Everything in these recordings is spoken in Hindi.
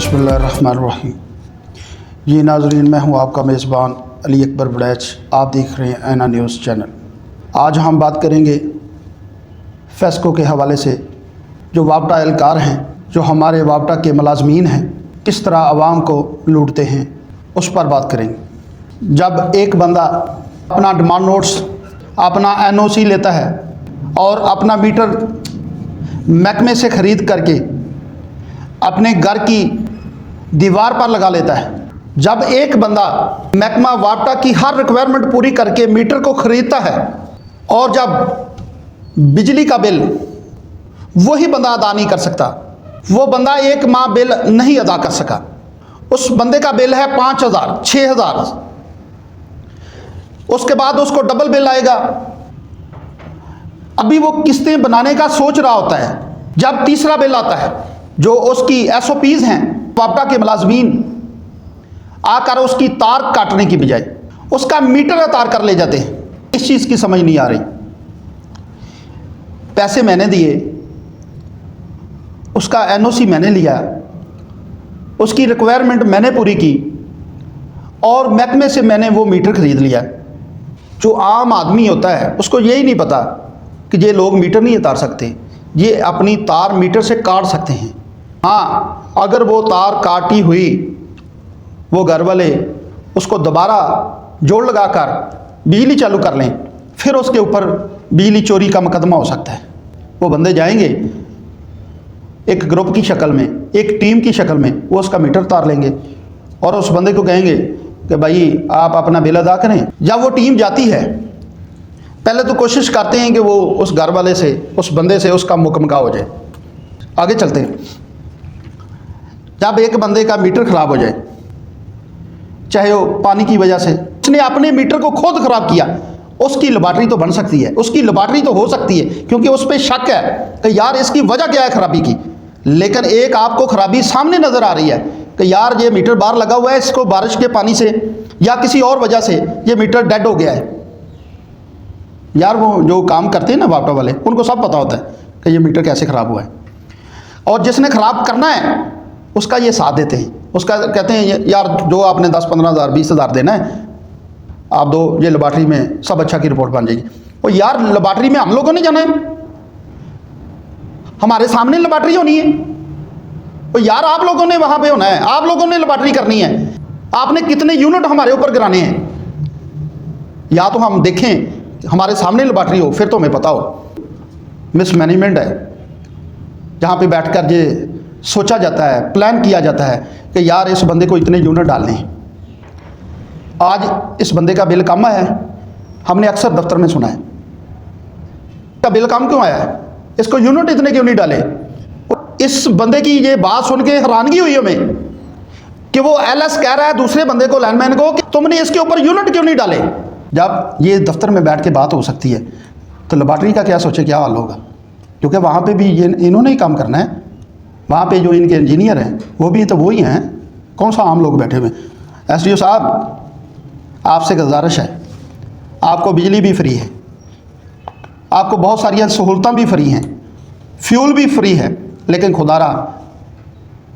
बिस्मिल्लाहिर्रहमानिर्रहीम। जी नाज़रीन, मैं हूं आपका मेज़बान अली अकबर बड़ैच। आप देख रहे हैं ऐना न्यूज़ चैनल। आज हम बात करेंगे फेस्को के हवाले से। जो वापटा एहलकार हैं, जो हमारे वापटा के मुलाजमीन हैं, किस तरह आवाम को लूटते हैं, उस पर बात करेंगे। जब एक बंदा अपना डिमांड नोट्स, अपना NOC लेता है और अपना मीटर महकमे से ख़रीद करके अपने घर की दीवार पर लगा लेता है, जब एक बंदा महकमा वापटा की हर रिक्वायरमेंट पूरी करके मीटर को ख़रीदता है और जब बिजली का बिल वही बंदा अदा नहीं कर सकता, वो बंदा एक माह बिल नहीं अदा कर सका, उस बंदे का बिल है 5,000 6,000, उसके बाद उसको डबल बिल आएगा। अभी वो किस्तें बनाने का सोच रहा होता है, जब तीसरा बिल आता है, जो उसकी SOPs हैं, वापटा के मुलाजमीन आकर उसकी तार काटने की बजाय उसका मीटर तार कर ले जाते हैं। इस चीज़ की समझ नहीं आ रही। पैसे मैंने दिए, उसका NOC मैंने लिया, उसकी रिक्वायरमेंट मैंने पूरी की और महकमे से मैंने वो मीटर ख़रीद लिया। जो आम आदमी होता है उसको यही नहीं पता कि ये लोग मीटर नहीं उतार सकते, ये अपनी तार मीटर से काट सकते हैं। हाँ, अगर वो तार काटी हुई वो घर वाले उसको दोबारा जोड़ लगाकर बिजली चालू कर लें, फिर उसके ऊपर बिजली चोरी का मुकदमा हो सकता है। वो बंदे जाएंगे एक ग्रुप की शक्ल में, एक टीम की शक्ल में, वो उसका मीटर उतार लेंगे और उस बंदे को कहेंगे कि भाई आप अपना बिल अदा करें। जब वो टीम जाती है, पहले तो कोशिश करते हैं कि वो उस घर वाले से, उस बंदे से उसका मुकमका हो जाए। आगे चलते हैं। जब एक बंदे का मीटर ख़राब हो जाए, चाहे वो पानी की वजह से, उसने अपने मीटर को खुद ख़राब किया, उसकी लेबॉर्ट्री तो बन सकती है, उसकी लेबॉर्ट्री तो हो सकती है, क्योंकि उस पर शक है कि यार इसकी वजह क्या है ख़राबी की। लेकिन एक आपको ख़राबी सामने नज़र आ रही है कि यार ये मीटर बाहर लगा हुआ है, इसको बारिश के पानी से या किसी और वजह से ये मीटर डेड हो गया है। यार वो जो काम करते हैं ना वापटा वाले, उनको सब पता होता है कि ये मीटर कैसे ख़राब हुआ है, और जिसने ख़राब करना है उसका ये साथ देते हैं। उसका कहते हैं यार जो आपने 10-15 हज़ार 20 हज़ार देना है आप दो, ये लेबॉर्ट्री में सब अच्छा की रिपोर्ट बन जाएगी। और यार लेबॉर्ट्री में हम लोगों ने जाना है, हमारे सामने लेबॉर्ट्री होनी है। और यार आप लोगों ने वहाँ पे होना है, आप लोगों ने लेबॉर्ट्री करनी है। आपने कितने यूनिट हमारे ऊपर गिराने हैं, या तो हम देखें हमारे सामने लेबॉर्ट्री हो, फिर तो हमें पता हो। मिसमैनेजमेंट है, जहाँ पे बैठकर ये सोचा जाता है, प्लान किया जाता है कि यार इस बंदे को इतने यूनिट डालने हैं। आज इस बंदे का बिल कम आया है, हमने अक्सर दफ्तर में सुना है का बिल कम क्यों आया है, इसको यूनिट इतने क्यों नहीं डाले। इस बंदे की ये बात सुन के हैरानगी हुई हमें कि वो LS कह रहा है दूसरे बंदे को, लाइनमैन को, कि तुमने इसके ऊपर यूनिट क्यों नहीं डाले। जब ये दफ्तर में बैठ के बात हो सकती है तो लेबॉर्ट्री का क्या सोचे क्या हाल होगा, क्योंकि वहाँ पे भी ये इन्होंने ही काम करना है। वहाँ पे जो इनके इंजीनियर हैं वो भी तो वही हैं, कौन सा आम लोग बैठे हुए। SDO साहब, आपसे गुजारिश है, आपको बिजली भी फ्री है, आपको बहुत सारी सहूलतां भी फ्री हैं, फ्यूल भी फ्री है, लेकिन खुदारा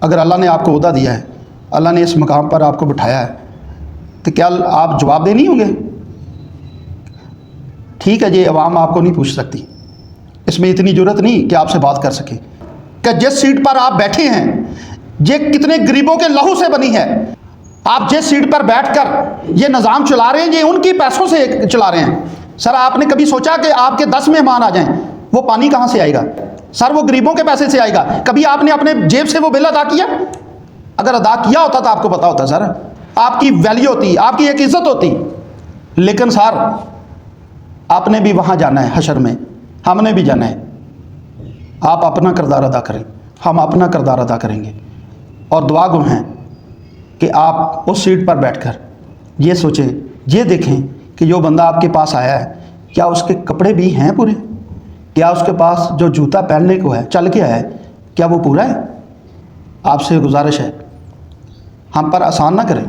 अगर अल्लाह ने आपको ओहदा दिया है, अल्लाह ने इस मकाम पर आपको बिठाया है, तो क्या आप जवाबदेह नहीं होंगे। ठीक है, ये अवाम आपको नहीं पूछ सकती, इसमें इतनी ज़रूरत नहीं कि आपसे बात कर सके कि जिस सीट पर आप बैठे हैं ये कितने गरीबों के लहू से बनी है। आप जिस सीट पर बैठकर ये निज़ाम चला रहे हैं, ये उनके पैसों से चला रहे हैं। सर, आपने कभी सोचा कि आपके 10 मेहमान आ जाएं, वो पानी कहाँ से आएगा। सर, वो गरीबों के पैसे से आएगा। कभी आपने अपने जेब से वो बिल अदा किया? अगर अदा किया होता तो आपको पता होता सर, आपकी वैल्यू होती, आपकी एक इज़्ज़त होती। लेकिन सर, आपने भी वहाँ जाना है, हशर में हमने भी जाना है। आप अपना किरदार अदा करें, हम अपना किरदार अदा करेंगे, और दुआ गो हैं कि आप उस सीट पर बैठकर ये सोचें, ये देखें कि जो बंदा आपके पास आया है क्या उसके कपड़े भी हैं पूरे, क्या उसके पास जो जूता पहनने को है, चल के आया है, क्या वो पूरा है। आपसे गुजारिश है, हम पर आसान ना करें,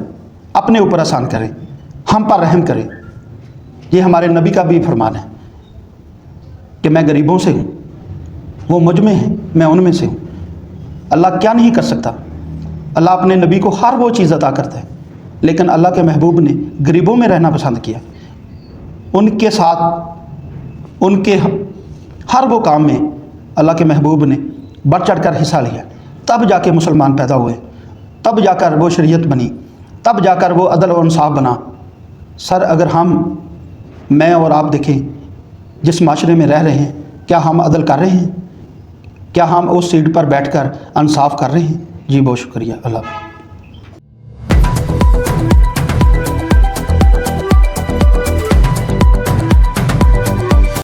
अपने ऊपर आसान करें, हम पर रहम करें। ये हमारे नबी का भी फरमान है कि मैं गरीबों से हूँ, वो मुझ में हैं, मैं उनमें से हूँ। अल्लाह क्या नहीं कर सकता। अल्लाह अपने नबी को हर वो चीज़ अता करता है, लेकिन अल्लाह के महबूब ने गरीबों में रहना पसंद किया। उनके साथ उनके हर वो काम में अल्लाह के महबूब ने बढ़ चढ़ कर हिस्सा लिया। तब जाके मुसलमान पैदा हुए, तब जाकर वो शरीयत बनी, तब जाकर वो अदल और इंसाफ बना। सर, अगर मैं और आप देखें जिस माशरे में रह रहे हैं, क्या हम अदल कर रहे हैं? क्या हम उस सीट पर बैठकर इंसाफ कर रहे हैं? जी बहुत शुक्रिया। अल्लाह।